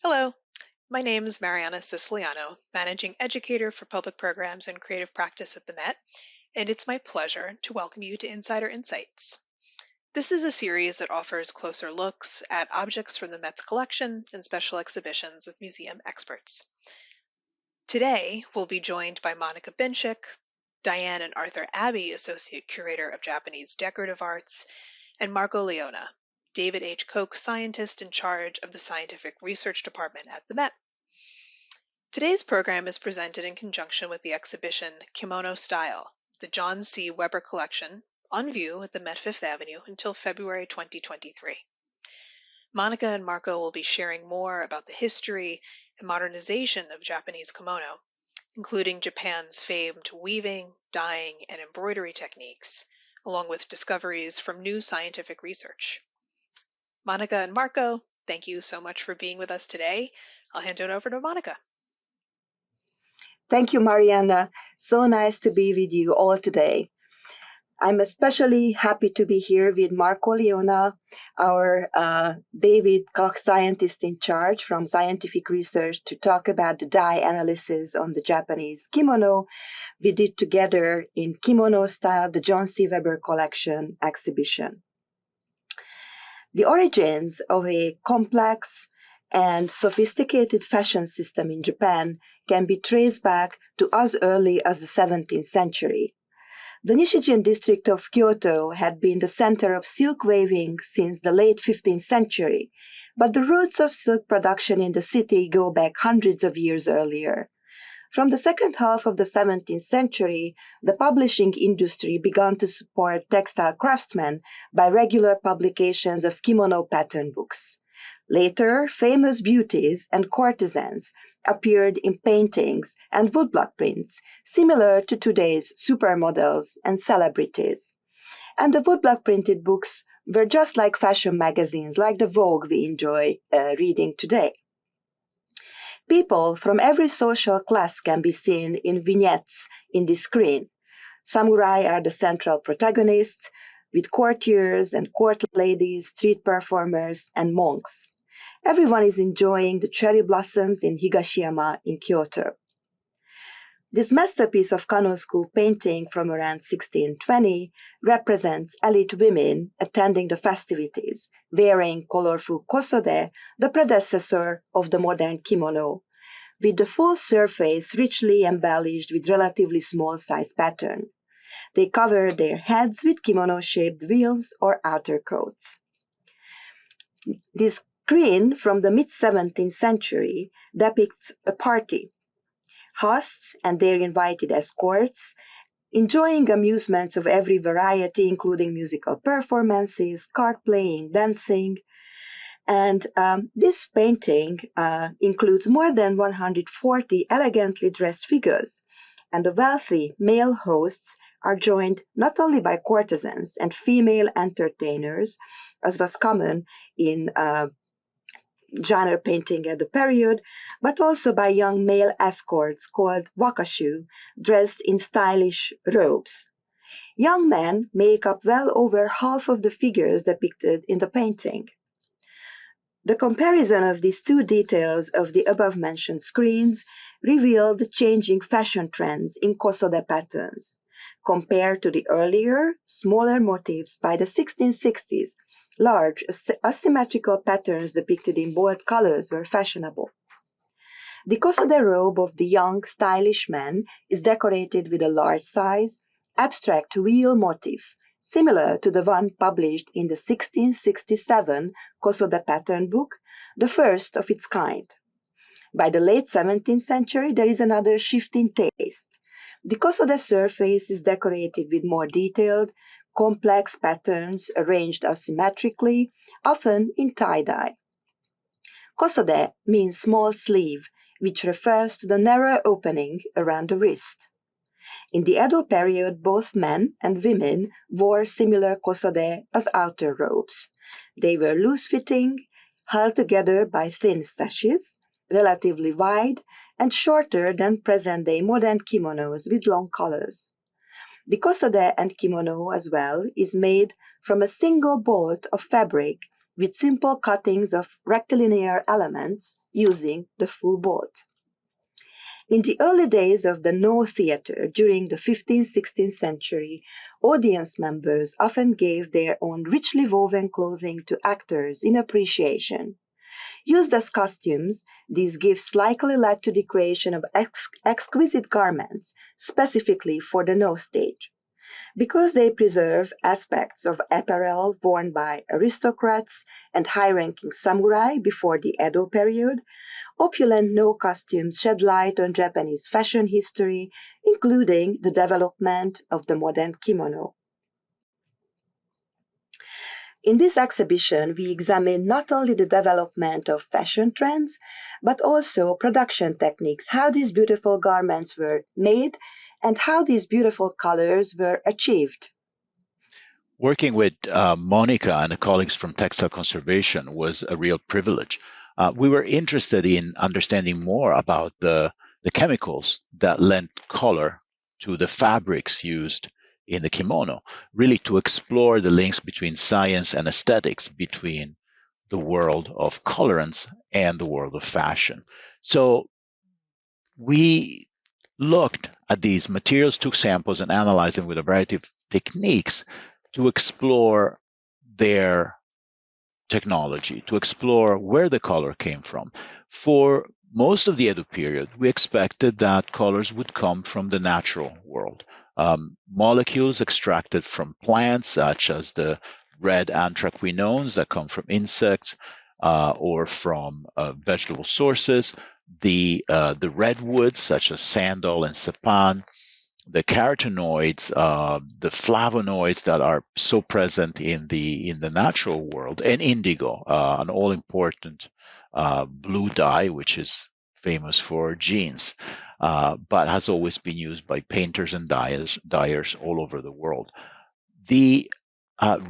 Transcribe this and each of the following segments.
Hello, my name is Mariana Siciliano, Managing Educator for Public Programs and Creative Practice at the Met, and it's my pleasure to welcome you to Insider Insights. This is a series that offers closer looks at objects from the Met's collection and special exhibitions with museum experts. Today, we'll be joined by Monica Binchik, Diane and Arthur Abbey, Associate Curator of Japanese Decorative Arts, and Marco Leona, David H. Koch Scientist in charge of the Scientific Research Department at the Met. Today's program is presented in conjunction with the exhibition Kimono Style, the John C. Weber Collection, on view at the Met Fifth Avenue until February 2023. Monica and Marco will be sharing more about the history and modernization of Japanese kimono, including Japan's famed weaving, dyeing, and embroidery techniques, along with discoveries from new scientific research. Monica and Marco, thank you so much for being with us today. I'll hand it over to Monica. Thank you, Mariana. So nice to be with you all today. I'm especially happy to be here with Marco Leona, our David Koch scientist in charge from scientific research, to talk about the dye analysis on the Japanese kimono we did together in Kimono Style, the John C. Weber Collection exhibition. The origins of a complex and sophisticated fashion system in Japan can be traced back to as early as the 17th century. The Nishijin district of Kyoto had been the center of silk weaving since the late 15th century, but the roots of silk production in the city go back hundreds of years earlier. From the second half of the 17th century, the publishing industry began to support textile craftsmen by regular publications of kimono pattern books. Later, famous beauties and courtesans appeared in paintings and woodblock prints, similar to today's supermodels and celebrities. And the woodblock printed books were just like fashion magazines, like the Vogue we enjoy reading today. People from every social class can be seen in vignettes in this screen. Samurai are the central protagonists, with courtiers and court ladies, street performers, and monks. Everyone is enjoying the cherry blossoms in Higashiyama in Kyoto. This masterpiece of Kano school painting from around 1620 represents elite women attending the festivities, wearing colorful kosode, the predecessor of the modern kimono, with the full surface richly embellished with relatively small size pattern. They cover their heads with kimono-shaped veils or outer coats. This screen from the mid-17th century depicts a party. Hosts and their invited escorts enjoying amusements of every variety, including musical performances, card playing, dancing. And this painting includes more than 140 elegantly dressed figures, and the wealthy male hosts are joined not only by courtesans and female entertainers, as was common in genre painting at the period, but also by young male escorts called wakashu, dressed in stylish robes. Young men make up well over half of the figures depicted in the painting. The comparison of these two details of the above-mentioned screens revealed the changing fashion trends in kosode patterns. Compared to the earlier, smaller motifs by the 1660s, large, asymmetrical patterns depicted in bold colors were fashionable. The kosode robe of the young, stylish man is decorated with a large size, abstract wheel motif, similar to the one published in the 1667 kosode pattern book, the first of its kind. By the late 17th century, there is another shift in taste. The kosode surface is decorated with more detailed, complex patterns arranged asymmetrically, often in tie-dye. Kosode means small sleeve, which refers to the narrow opening around the wrist. In the Edo period, both men and women wore similar kosode as outer robes. They were loose-fitting, held together by thin sashes, relatively wide, and shorter than present-day modern kimonos with long collars. The kosode and kimono as well is made from a single bolt of fabric with simple cuttings of rectilinear elements using the full bolt. In the early days of the No theater during the 15th–16th century, audience members often gave their own richly woven clothing to actors in appreciation. Used as costumes, these gifts likely led to the creation of exquisite garments specifically for the No stage. Because they preserve aspects of apparel worn by aristocrats and high-ranking samurai before the Edo period, opulent No costumes shed light on Japanese fashion history, including the development of the modern kimono. In this exhibition, we examine not only the development of fashion trends, but also production techniques, how these beautiful garments were made, and how these beautiful colors were achieved. Working with Monica and the colleagues from Textile Conservation was a real privilege. We were interested in understanding more about the chemicals that lent color to the fabrics used in the kimono, really to explore the links between science and aesthetics, between the world of colorants and the world of fashion. So we looked at these materials, took samples, and analyzed them with a variety of techniques to explore their technology, to explore where the color came from. For most of the Edo period, we expected that colors would come from the natural world. Molecules extracted from plants, such as the red anthraquinones that come from insects or from vegetable sources, the redwoods, such as sandal and sappan, the carotenoids, the flavonoids that are so present in the natural world, and indigo, an all important blue dye, which is famous for jeans, but has always been used by painters and dyers all over the world. The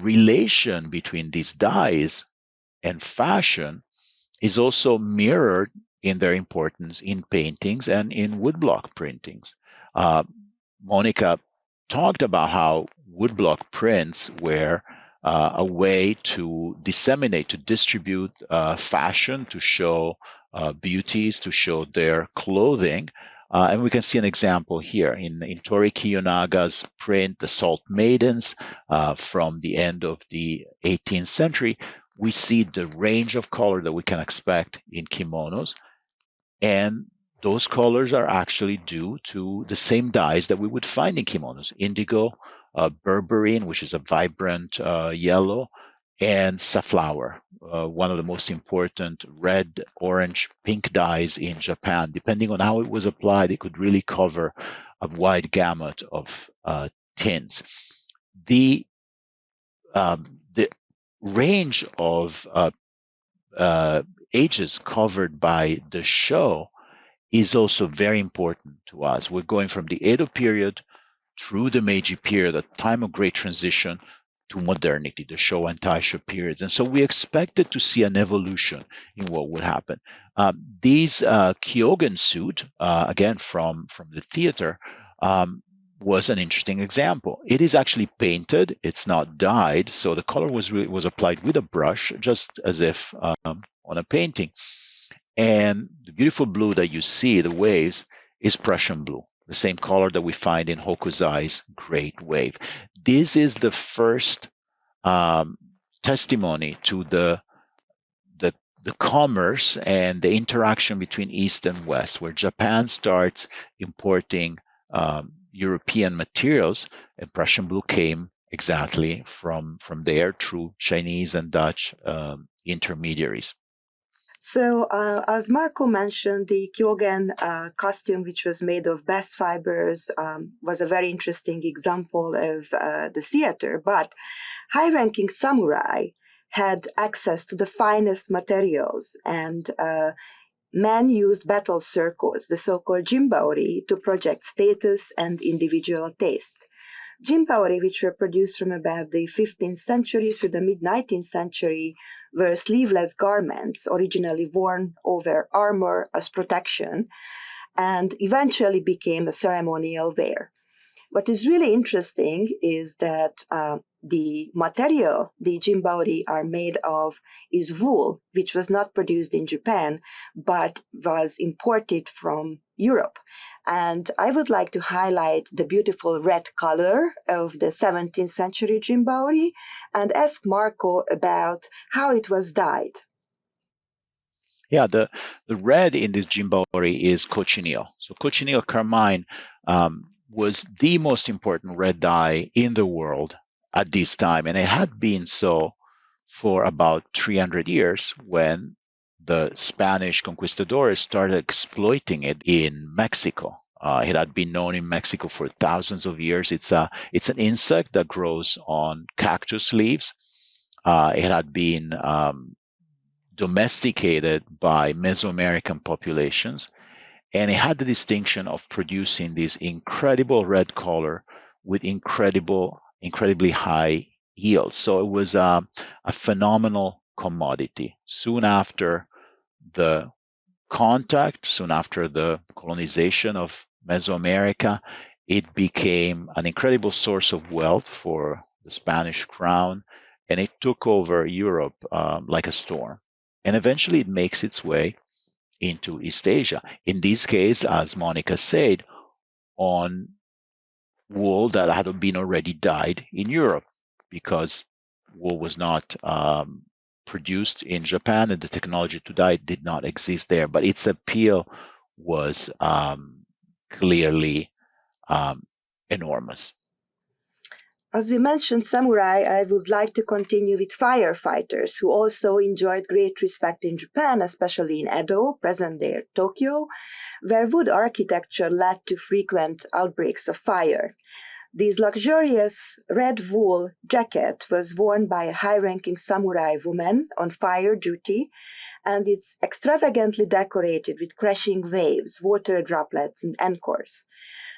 relation between these dyes and fashion is also mirrored in their importance in paintings and in woodblock printings. Monica talked about how woodblock prints were a way to disseminate, to distribute fashion, to show beauties, to show their clothing. And we can see an example here in Tori Kiyonaga's print, The Salt Maidens, from the end of the 18th century. We see the range of color that we can expect in kimonos. And those colors are actually due to the same dyes that we would find in kimonos: indigo, berberine, which is a vibrant yellow, and safflower, one of the most important red, orange, pink dyes in Japan. Depending on how it was applied, it could really cover a wide gamut of tints. The range of ages covered by the show is also very important to us. We're going from the Edo period through the Meiji period, a time of great transition, to modernity, the Showa and Taisho periods. And so we expected to see an evolution in what would happen. These Kyogen suit, again from the theater, was an interesting example. It is actually painted; it's not dyed, so the color was applied with a brush, just as if on a painting. And the beautiful blue that you see, the waves, is Prussian blue, the same color that we find in Hokusai's Great Wave. This is the first testimony to the commerce and the interaction between East and West, where Japan starts importing European materials, and Prussian blue came exactly from there through Chinese and Dutch intermediaries. So, as Marco mentioned, the Kyogen costume, which was made of bast fibers, was a very interesting example of the theater. But high-ranking samurai had access to the finest materials, and men used battle circles, the so-called jimbaori, to project status and individual taste. Jimbaori, which were produced from about the 15th century through the mid-19th century, were sleeveless garments originally worn over armor as protection and eventually became a ceremonial wear. What is really interesting is that the material the jimbauri are made of is wool, which was not produced in Japan, but was imported from Europe. And I would like to highlight the beautiful red color of the 17th century jimbauri and ask Marco about how it was dyed. Yeah, the red in this Jimbori is cochineal. So cochineal carmine was the most important red dye in the world at this time, and it had been so for about 300 years when the Spanish conquistadores started exploiting it in Mexico. It had been known in Mexico for thousands of years. It's an insect that grows on cactus leaves. It had been domesticated by Mesoamerican populations, and it had the distinction of producing this incredible red color with incredibly high yields. So it was a phenomenal commodity. Soon after the contact, soon after the colonization of Mesoamerica, it became an incredible source of wealth for the Spanish crown, and it took over Europe like a storm. And eventually it makes its way into East Asia. In this case, as Monica said, on wool that had been already dyed in Europe, because wool was not produced in Japan and the technology to dye did not exist there. But its appeal was clearly enormous. As we mentioned samurai, I would like to continue with firefighters, who also enjoyed great respect in Japan, especially in Edo, present-day Tokyo, where wood architecture led to frequent outbreaks of fire. This luxurious red wool jacket was worn by a high-ranking samurai woman on fire duty, and it's extravagantly decorated with crashing waves, water droplets, and anchors.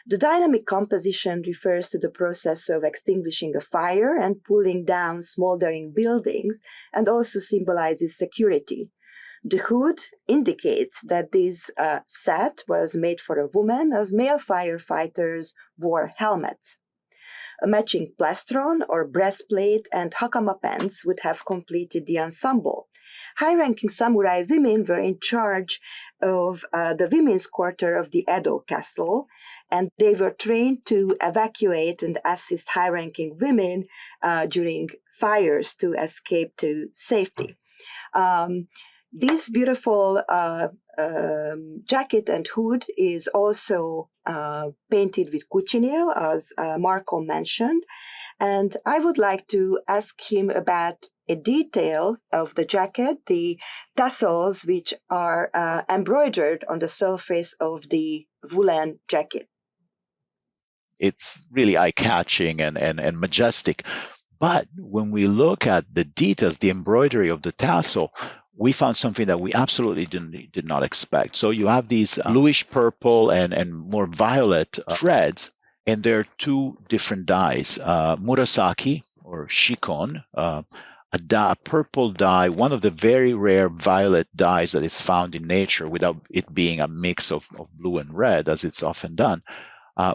The dynamic composition refers to the process of extinguishing a fire and pulling down smoldering buildings, and also symbolizes security. The hood indicates that this set was made for a woman, as male firefighters wore helmets. A matching plastron or breastplate and hakama pants would have completed the ensemble. High-ranking samurai women were in charge of the women's quarter of the Edo castle, and they were trained to evacuate and assist high-ranking women during fires to escape to safety. This beautiful jacket and hood is also painted with cochineal, as Marco mentioned, and I would like to ask him about a detail of the jacket, the tassels which are embroidered on the surface of the woolen jacket. It's really eye-catching and majestic. But when we look at the details, the embroidery of the tassel, we found something that we absolutely did not expect. So you have these bluish purple and more violet threads, and there are two different dyes, murasaki or shikon, a purple dye, one of the very rare violet dyes that is found in nature without it being a mix of blue and red, as it's often done.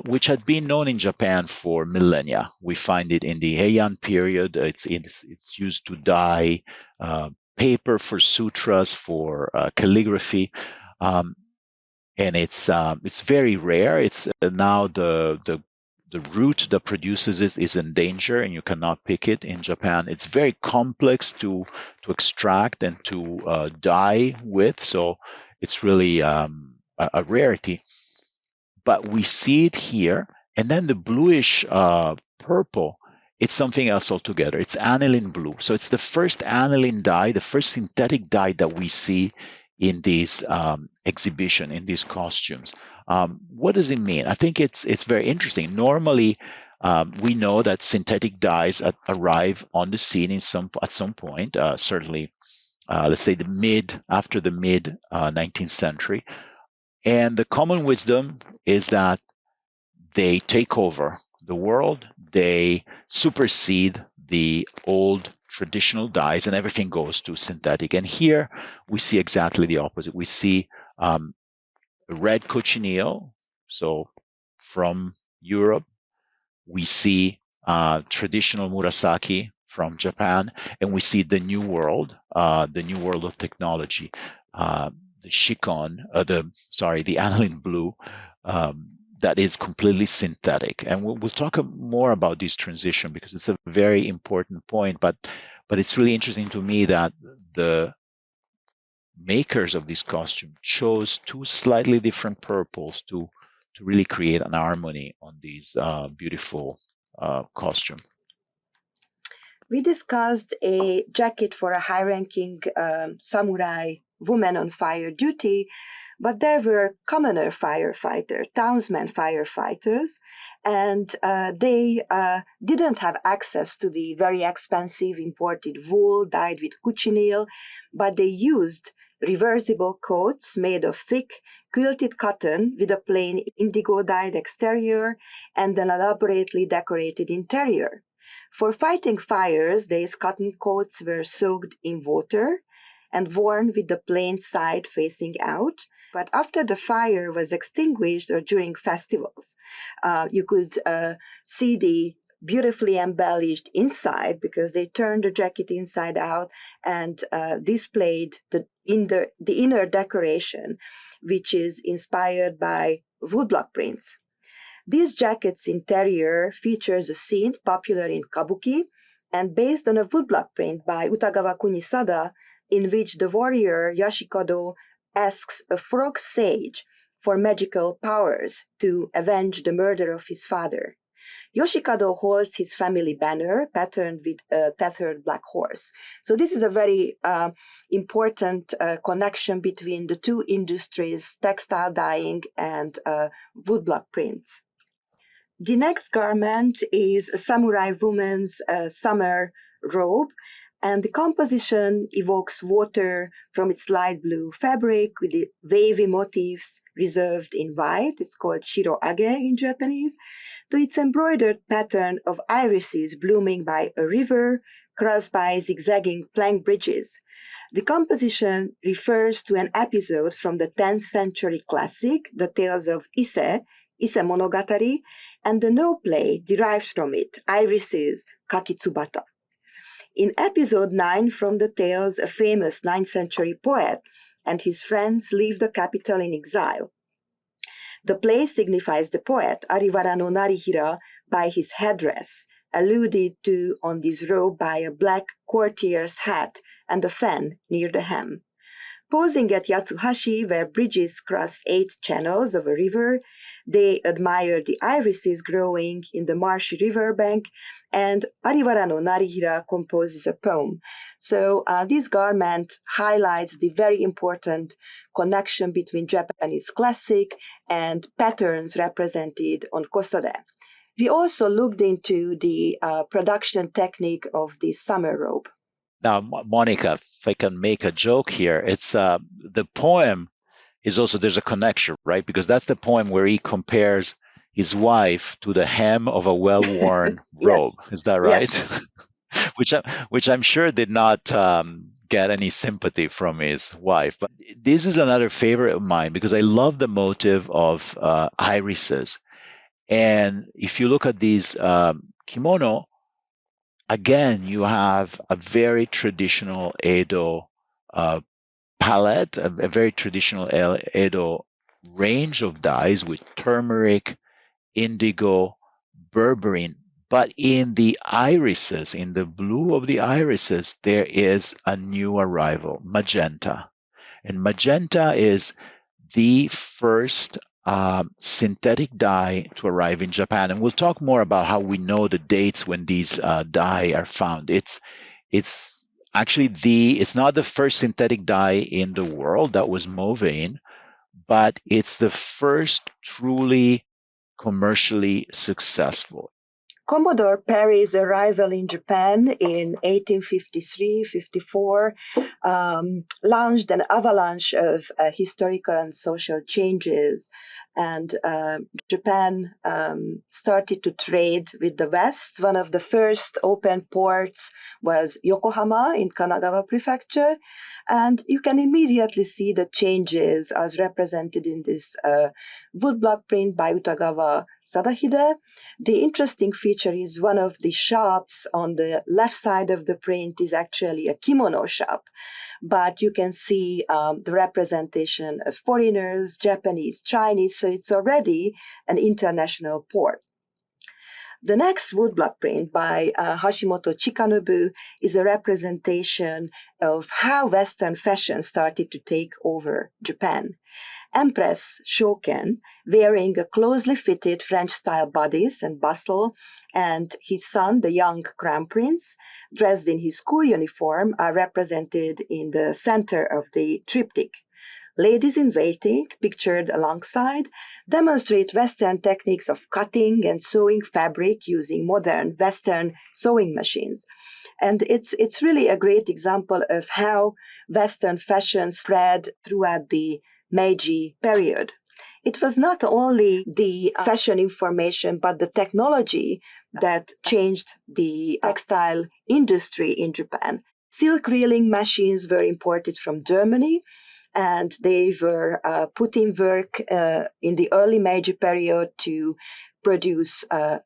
Which had been known in Japan for millennia. We find it in the Heian period. It's used to dye paper for sutras, for calligraphy, and it's very rare. It's now the root that produces it is in danger, and you cannot pick it in Japan. It's very complex to extract and to dye with, so it's really a rarity. But we see it here, and then the bluish purple, it's something else altogether. It's aniline blue. So it's the first aniline dye, the first synthetic dye that we see in this exhibition, in these costumes. What does it mean? I think it's very interesting. Normally, we know that synthetic dyes arrive on the scene at some point, certainly, let's say after the mid 19th century. And the common wisdom is that they take over the world, they supersede the old traditional dyes, and everything goes to synthetic. And here we see exactly the opposite. We see red cochineal, so from Europe, we see traditional murasaki from Japan, and we see the new world of technology, the shikon, the aniline blue, that is completely synthetic. And we'll talk more about this transition because it's a very important point. But it's really interesting to me that the makers of this costume chose two slightly different purples to really create an harmony on these beautiful costume. We discussed a jacket for a high-ranking samurai woman on fire duty, but there were commoner firefighters, townsmen firefighters, and they didn't have access to the very expensive imported wool dyed with cochineal, but they used reversible coats made of thick quilted cotton with a plain indigo dyed exterior and an elaborately decorated interior. For fighting fires, these cotton coats were soaked in water and worn with the plain side facing out. But after the fire was extinguished or during festivals, you could see the beautifully embellished inside because they turned the jacket inside out and displayed the inner decoration, which is inspired by woodblock prints. This jacket's interior features a scene popular in kabuki and based on a woodblock print by Utagawa Kunisada, in which the warrior Yashikado asks a frog sage for magical powers to avenge the murder of his father. Yoshikado holds his family banner patterned with a tethered black horse. So this is a very important connection between the two industries, textile dyeing and woodblock prints. The next garment is a samurai woman's summer robe, and the composition evokes water from its light blue fabric with the wavy motifs reserved in white. It's called shiroage in Japanese, to its embroidered pattern of irises blooming by a river crossed by zigzagging plank bridges. The composition refers to an episode from the 10th century classic, The Tales of Ise Monogatari, and the no play derived from it, Iris's Kakitsubata. In episode 9 from the tales, a famous 9th century poet and his friends leave the capital in exile. The play signifies the poet, Ariwara no Narihira, by his headdress, alluded to on this robe by a black courtier's hat and a fan near the hem. Posing at Yatsuhashi, where bridges cross 8 channels of a river, they admire the irises growing in the marshy riverbank, and Ariwara no Narihira composes a poem. So this garment highlights the very important connection between Japanese classic and patterns represented on kosode. We also looked into the production technique of the summer robe. Now, Monica, if I can make a joke here, it's the poem is also, there's a connection, right? Because that's the poem where he compares his wife to the hem of a well-worn robe. Is that right? Yes. which I'm sure did not get any sympathy from his wife. But this is another favorite of mine because I love the motive of irises. And if you look at these kimono, again, you have a very traditional Edo palette, a very traditional Edo range of dyes with turmeric, indigo, berberine. But in the irises, in the blue of the irises, there is a new arrival, magenta. And magenta is the first synthetic dye to arrive in Japan. And we'll talk more about how we know the dates when these dye are found. It's actually it's not the first synthetic dye in the world that was Movane, but it's the first truly commercially successful. Commodore Perry's arrival in Japan in 1853-54 launched an avalanche of historical and social changes and Japan started to trade with the West. One of the first open ports was Yokohama in Kanagawa Prefecture, and you can immediately see the changes as represented in this woodblock print by Utagawa Sadahide. The interesting feature is one of the shops on the left side of the print is actually a kimono shop, but you can see the representation of foreigners, Japanese, Chinese, so it's already an international port. The next woodblock print by Hashimoto Chikanobu is a representation of how Western fashion started to take over Japan. Empress Shoken, wearing a closely fitted French-style bodice and bustle, and his son, the young crown prince, dressed in his school uniform, are represented in the center of the triptych. Ladies in waiting, pictured alongside, demonstrate Western techniques of cutting and sewing fabric using modern Western sewing machines. And it's really a great example of how Western fashion spread throughout the Meiji period. It was not only the fashion information, but the technology that changed the textile industry in Japan. Silk reeling machines were imported from Germany, and they were put in work in the early Meiji period to produce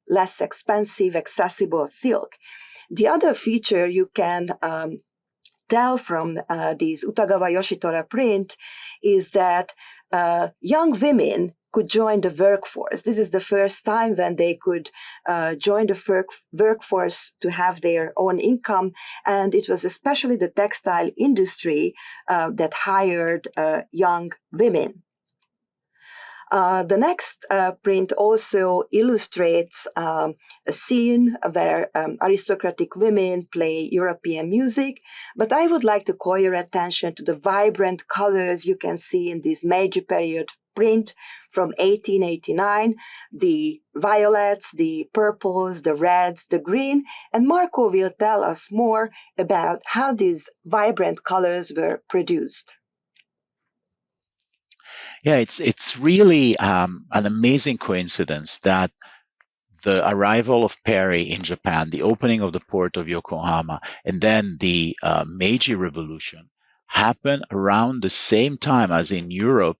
less expensive, accessible silk. The other feature you can tell from these Utagawa Yoshitora print is that young women could join the workforce. This is the first time when they could join the workforce to have their own income, and it was especially the textile industry that hired young women. The next print also illustrates a scene where aristocratic women play European music, but I would like to call your attention to the vibrant colors you can see in this Meiji period print from 1889, the violets, the purples, the reds, the green, and Marco will tell us more about how these vibrant colors were produced. Yeah, it's really an amazing coincidence that the arrival of Perry in Japan, the opening of the port of Yokohama, and then the Meiji Revolution happened around the same time as in Europe.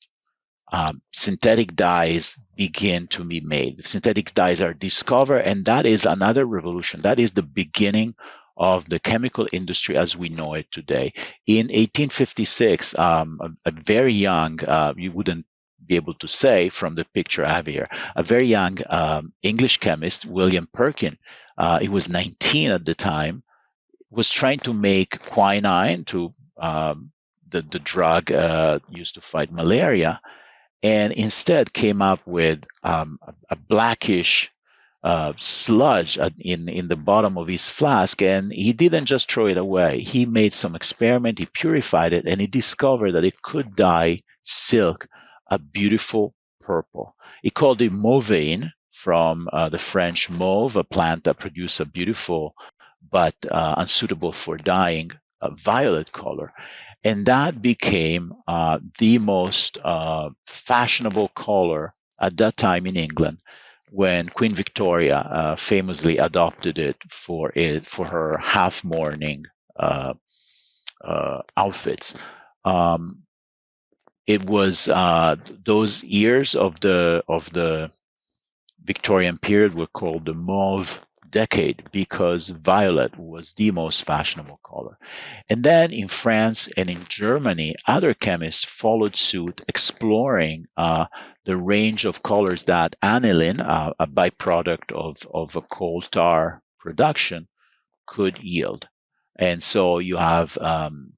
Synthetic dyes begin to be made. Synthetic dyes are discovered, and that is another revolution. That is the beginning of the chemical industry as we know it today. In 1856, a very young, you wouldn't be able to say from the picture I have here, a very young English chemist, William Perkin, he was 19 at the time, was trying to make quinine, to the drug used to fight malaria, and instead came up with a blackish sludge in the bottom of his flask, and he didn't just throw it away. He made some experiment, he purified it, and he discovered that it could dye silk a beautiful purple. He called it mauveine, from the French mauve, a plant that produces a beautiful but unsuitable for dyeing violet color. And that became the most fashionable color at that time in England, when Queen Victoria famously adopted it for her half mourning outfits. It was those years of the Victorian period were called the Mauve Decade, because violet was the most fashionable color. And then in France and in Germany, other chemists followed suit, exploring the range of colors that aniline, a byproduct of a coal tar production, could yield. And so you have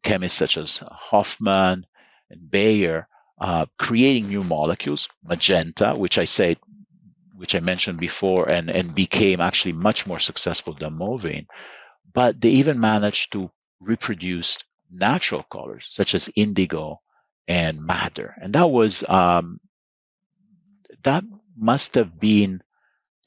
chemists such as Hoffman and Bayer creating new molecules, magenta, which I mentioned before, and became actually much more successful than mauveine. But they even managed to reproduce natural colors such as indigo and madder, and that must have been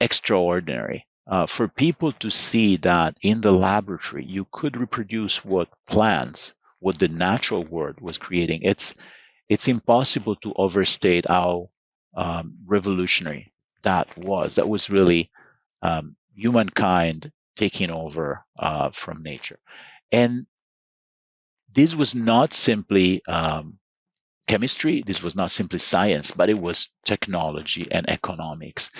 extraordinary for people to see that in the laboratory you could reproduce what the natural world was creating. It's impossible to overstate how revolutionary that was. That was really humankind taking over from nature. And this was not simply chemistry, this was not simply science, but it was technology and economics.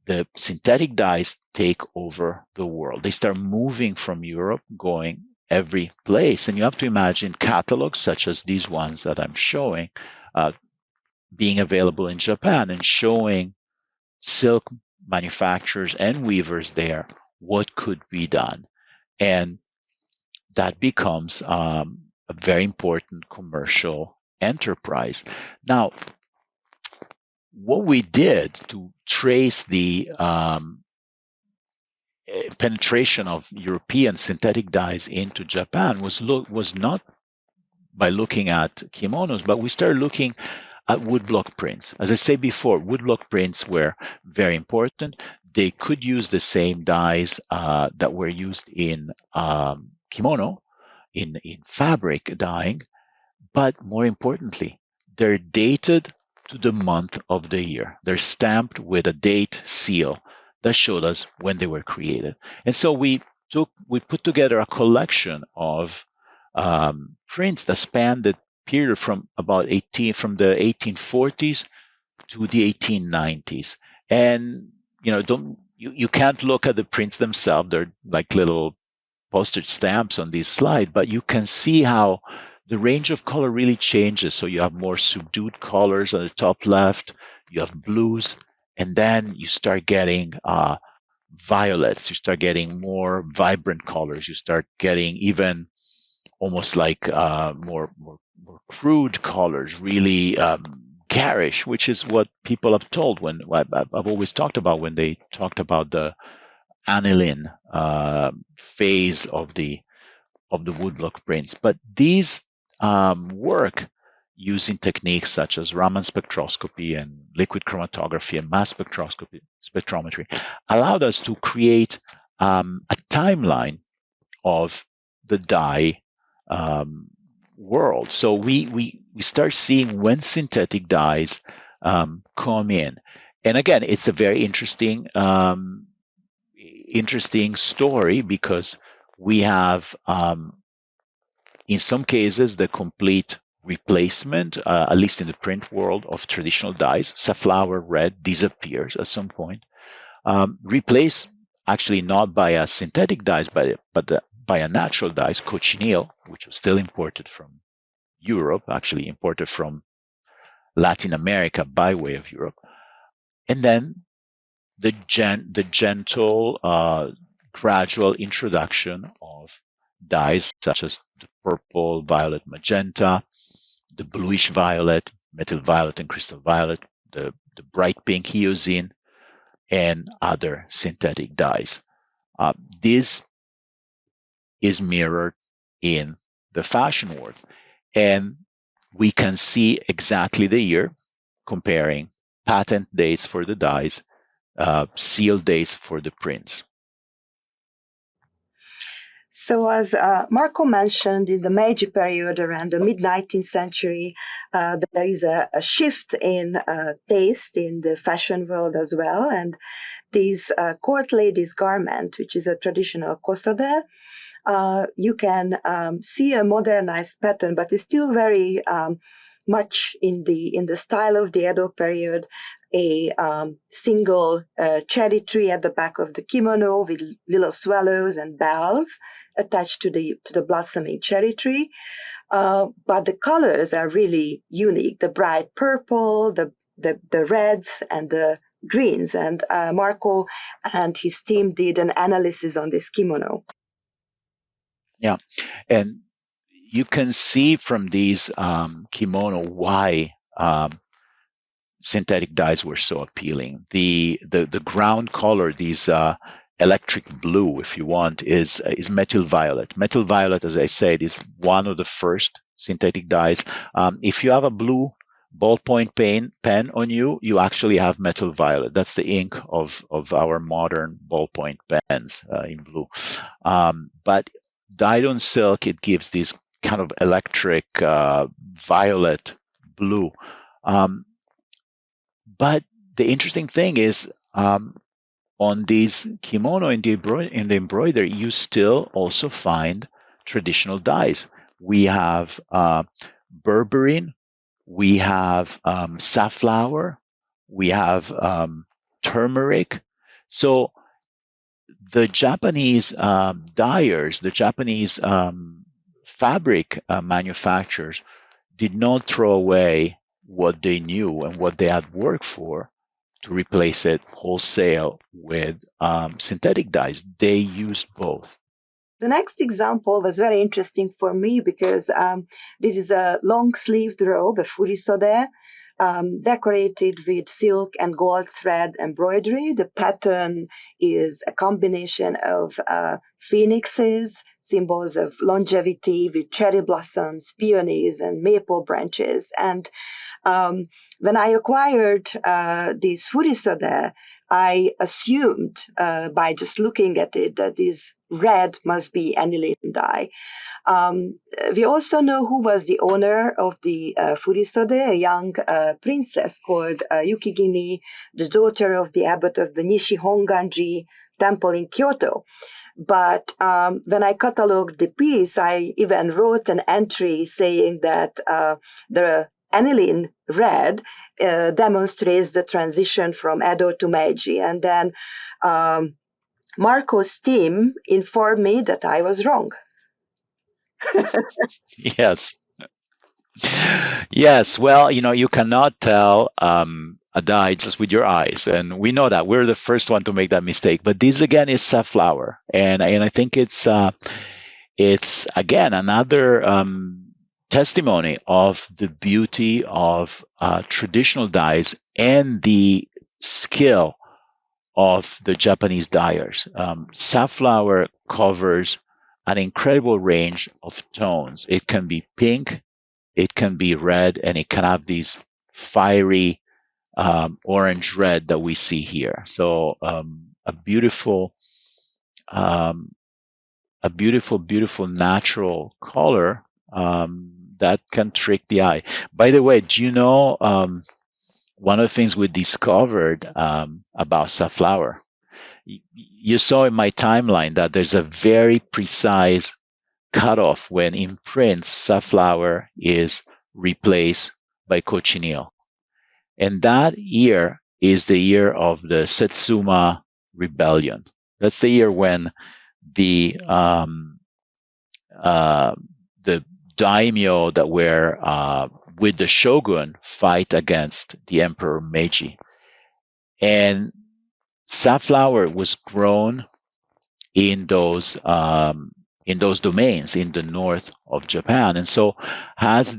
The synthetic dyes take over the world. They start moving from Europe, going every place. And you have to imagine catalogs such as these ones that I'm showing being available in Japan and showing silk manufacturers and weavers there what could be done. And that becomes a very important commercial enterprise. Now, what we did to trace the penetration of European synthetic dyes into Japan was not by looking at kimonos, but we started looking at woodblock prints. As I said before, woodblock prints were very important. They could use the same dyes that were used in kimono, in fabric dyeing, but more importantly, they're dated to the month of the year. They're stamped with a date seal that showed us when they were created. And so we put together a collection of prints that span the period from the 1840s to the 1890s. And you can't look at the prints themselves. They're like little postage stamps on this slide, but you can see how the range of color really changes. So you have more subdued colors on the top left, you have blues, and then you start getting violets, you start getting more vibrant colors, you start getting even almost like more crude colors, really garish, which is what people have told when I've always talked about when they talked about the aniline phase of the woodblock prints. But these work using techniques such as Raman spectroscopy and liquid chromatography and mass spectrometry allowed us to create a timeline of the dye world. So we start seeing when synthetic dyes come in. And again, it's a very interesting story because we have, in some cases, the complete replacement, at least in the print world, of traditional dyes. Safflower red disappears at some point, replaced actually not by a synthetic dyes, but by a natural dyes, cochineal, which was still imported from Europe, actually imported from Latin America by way of Europe. And then the gentle, gradual introduction of dyes such as the purple, violet, magenta, the bluish violet, methyl violet and crystal violet, the bright pink hyoscine, and other synthetic dyes. This is mirrored in the fashion world. And we can see exactly the year comparing patent dates for the dyes, seal dates for the prints. So as Marco mentioned, in the Meiji period around the mid-19th century, there is a shift in taste in the fashion world as well. And this court ladies garment, which is a traditional kosode, you can see a modernized pattern, but it's still very much in the style of the Edo period. A single cherry tree at the back of the kimono with little swallows and bells attached to the blossoming cherry tree. But the colors are really unique: the bright purple, the reds, and the greens. And Marco and his team did an analysis on this kimono. Yeah, and you can see from these kimono why synthetic dyes were so appealing. The ground color, these electric blue, if you want, is methyl violet. Methyl violet, as I said, is one of the first synthetic dyes. If you have a blue ballpoint pen on you, you actually have methyl violet. That's the ink of our modern ballpoint pens in blue. But dyed on silk, it gives this kind of electric violet blue. But the interesting thing is, on these kimono in the embroidery, you still also find traditional dyes. We have berberine, we have safflower, we have turmeric. So the Japanese dyers, the Japanese fabric manufacturers did not throw away what they knew and what they had worked for to replace it wholesale with synthetic dyes. They used both. The next example was very interesting for me because this is a long-sleeved robe, a furisode, decorated with silk and gold thread embroidery. The pattern is a combination of phoenixes, symbols of longevity, with cherry blossoms, peonies, and maple branches. And when I acquired this furisode, I assumed by just looking at it that this red must be aniline dye. We also know who was the owner of the furisode, a young princess called Yukigimi, the daughter of the abbot of the Nishi-Honganji temple in Kyoto. But when I catalogued the piece, I even wrote an entry saying that the aniline red demonstrates the transition from Edo to Meiji. And then Marco's team informed me that I was wrong. Yes. Yes. Well, you cannot tell a dye just with your eyes. And we know that. We're the first one to make that mistake. But this, again, is safflower. And I think it's again, another testimony of the beauty of traditional dyes and the skill of the Japanese dyers. Safflower covers an incredible range of tones. It can be pink, it can be red, and it can have these fiery orange red that we see here. So a beautiful, beautiful natural color that can trick the eye. By the way, do you know one of the things we discovered about safflower? You saw in my timeline that there's a very precise cutoff when in prints safflower is replaced by cochineal. And that year is the year of the Setsuma Rebellion. That's the year when the the daimyo that were with the shogun fight against the Emperor Meiji. And safflower was grown in those domains in the north of Japan. And so as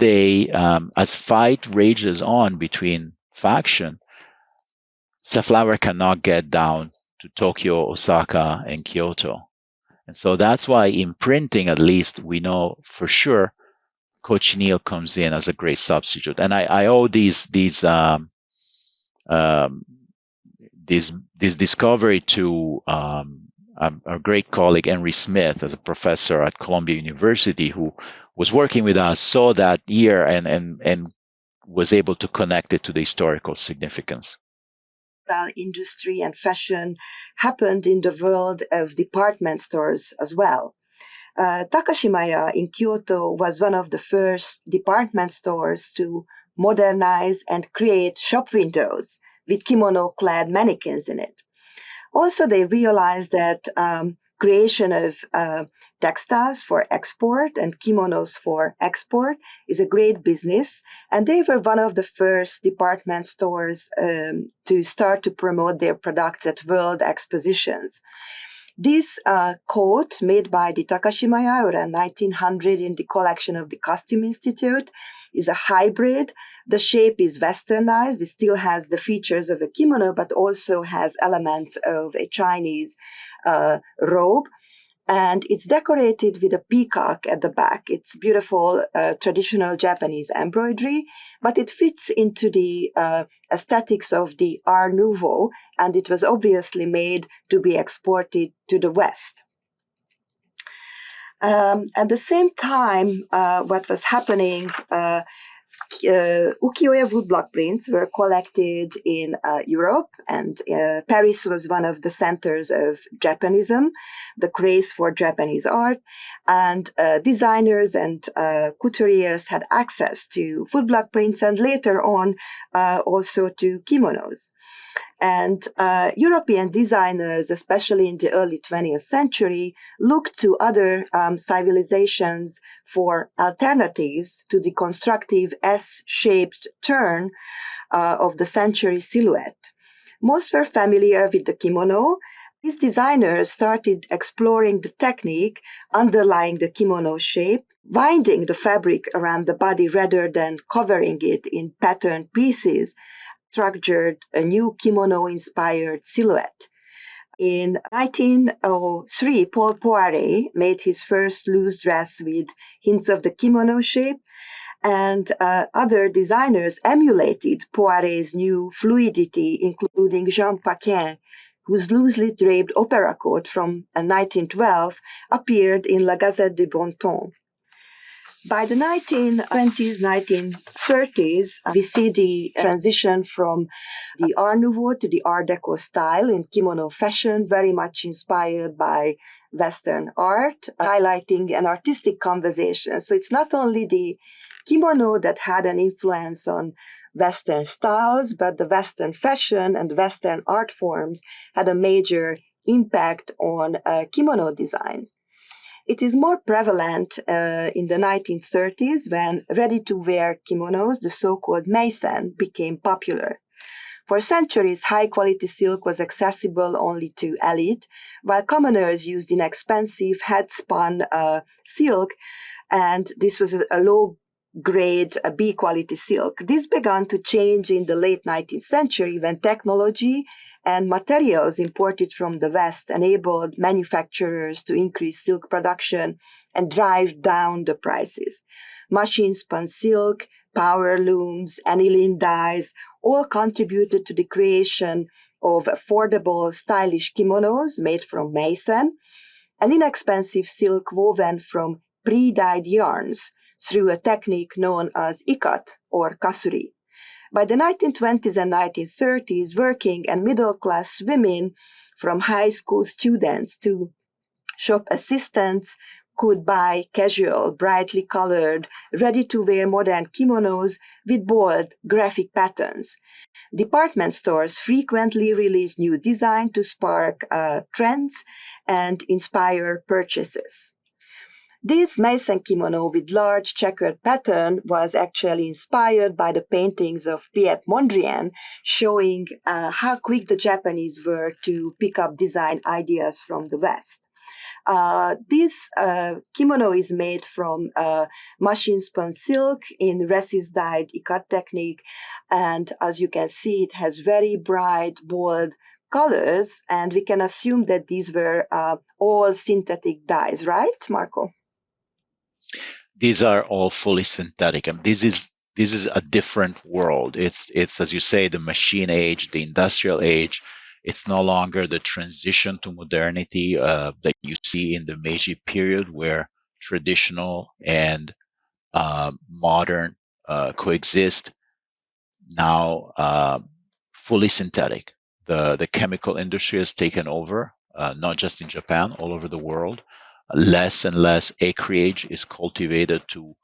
fight rages on between faction, safflower cannot get down to Tokyo, Osaka, and Kyoto. And so that's why in printing, at least, we know for sure cochineal comes in as a great substitute. And I owe this discovery to our great colleague Henry Smith, as a professor at Columbia University, who was working with us, saw that year and was able to connect it to the historical significance. Industry and fashion happened in the world of department stores as well. Takashimaya in Kyoto was one of the first department stores to modernize and create shop windows with kimono-clad mannequins in it. Also, they realized that creation of textiles for export and kimonos for export is a great business, and they were one of the first department stores to start to promote their products at world expositions. This coat, made by the Takashimaya around 1900 in the collection of the Costume Institute, is a hybrid. The shape is westernized. It still has the features of a kimono, but also has elements of a Chinese robe. And it's decorated with a peacock at the back. It's beautiful traditional Japanese embroidery, but it fits into the aesthetics of the Art Nouveau, and it was obviously made to be exported to the West. At the same time, what was happening ukiyo-e woodblock prints were collected in Europe, and Paris was one of the centers of Japanism, the craze for Japanese art, and designers and couturiers had access to woodblock prints and later on also to kimonos. And European designers, especially in the early 20th century, looked to other civilizations for alternatives to the constructive S-shaped turn of the century silhouette. Most were familiar with the kimono. These designers started exploring the technique underlying the kimono shape, winding the fabric around the body rather than covering it in patterned pieces, structured a new kimono-inspired silhouette. In 1903, Paul Poiret made his first loose dress with hints of the kimono shape, and other designers emulated Poiret's new fluidity, including Jean Paquin, whose loosely draped opera coat from 1912 appeared in La Gazette du Bon Temps. By the 1920s, 1930s, we see the transition from the Art Nouveau to the Art Deco style in kimono fashion, very much inspired by Western art, highlighting an artistic conversation. So it's not only the kimono that had an influence on Western styles, but the Western fashion and Western art forms had a major impact on kimono designs. It is more prevalent in the 1930s when ready-to-wear kimonos, the so-called meisen, became popular. For centuries, high-quality silk was accessible only to elite, while commoners used inexpensive head-spun silk, and this was a low-grade B-quality silk. This began to change in the late 19th century when technology and materials imported from the West enabled manufacturers to increase silk production and drive down the prices. Machine-spun silk, power looms, aniline dyes all contributed to the creation of affordable, stylish kimonos made from meisen, an inexpensive silk woven from pre-dyed yarns through a technique known as ikat or kasuri. By the 1920s and 1930s, working and middle-class women, from high school students to shop assistants, could buy casual, brightly colored, ready-to-wear modern kimonos with bold, graphic patterns. Department stores frequently release new design to spark trends and inspire purchases. This meisen kimono with large checkered pattern was actually inspired by the paintings of Piet Mondrian, showing how quick the Japanese were to pick up design ideas from the West. This kimono is made from machine-spun silk in resist-dyed ikat technique, and as you can see, it has very bright, bold colors, and we can assume that these were all synthetic dyes, right, Marco? These are all fully synthetic. And this is a different world. It's as you say, the machine age, the industrial age. It's no longer the transition to modernity that you see in the Meiji period, where traditional and modern coexist. Now, fully synthetic. The chemical industry has taken over, not just in Japan, all over the world. Less and less acreage is cultivated to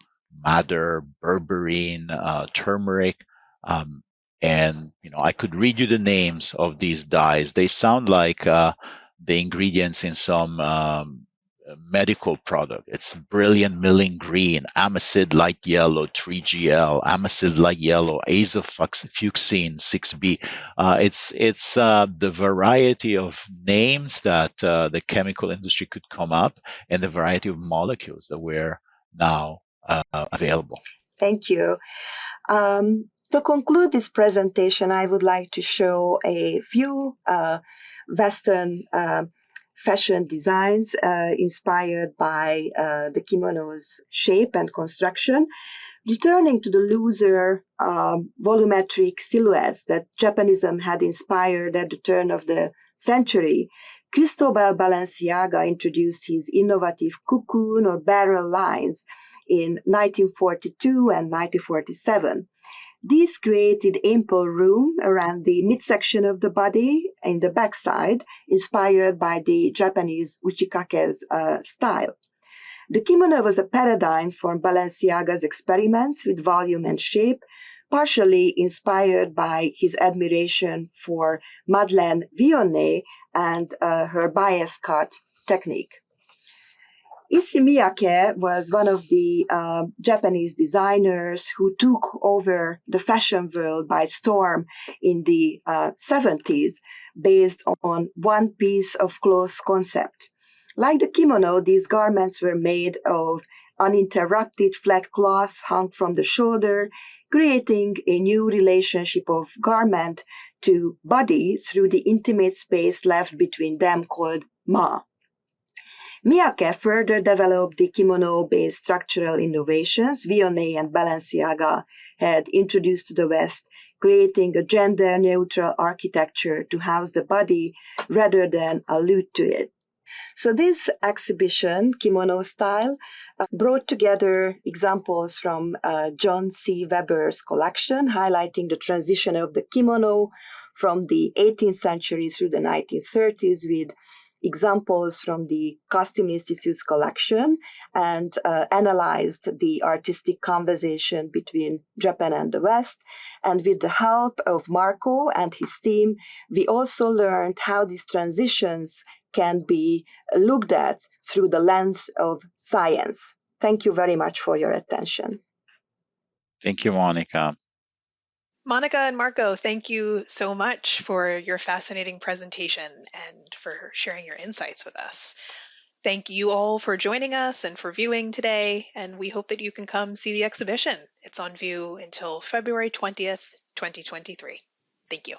madder, berberine, turmeric, and I could read you the names of these dyes. They sound like the ingredients in some medical product. It's brilliant milling green, amacid light yellow, 3GL, amacid light yellow, azofuchsine, 6B. It's the variety of names that the chemical industry could come up, and the variety of molecules that were now available. Thank you. To conclude this presentation, I would like to show a few Western fashion designs inspired by the kimono's shape and construction, returning to the looser volumetric silhouettes that Japanism had inspired at the turn of the century. Cristobal Balenciaga introduced his innovative cocoon or barrel lines in 1942 and 1947. This created ample room around the midsection of the body in the backside, inspired by the Japanese uchikake's style. The kimono was a paradigm for Balenciaga's experiments with volume and shape, partially inspired by his admiration for Madeleine Vionnet and her bias cut technique. Issey Miyake was one of the Japanese designers who took over the fashion world by storm in the 70s based on one piece of cloth concept. Like the kimono, these garments were made of uninterrupted flat cloth hung from the shoulder, creating a new relationship of garment to body through the intimate space left between them called ma. Miyake further developed the kimono-based structural innovations Vionnet and Balenciaga had introduced to the West, creating a gender-neutral architecture to house the body rather than allude to it. So this exhibition, Kimono Style, brought together examples from John C. Weber's collection, highlighting the transition of the kimono from the 18th century through the 1930s with examples from the Costume Institute's collection and analyzed the artistic conversation between Japan and the West. And with the help of Marco and his team, we also learned how these transitions can be looked at through the lens of science. Thank you very much for your attention. Thank you, Monica. Monica and Marco, thank you so much for your fascinating presentation and for sharing your insights with us. Thank you all for joining us and for viewing today, and we hope that you can come see the exhibition. It's on view until February 20th, 2023. Thank you.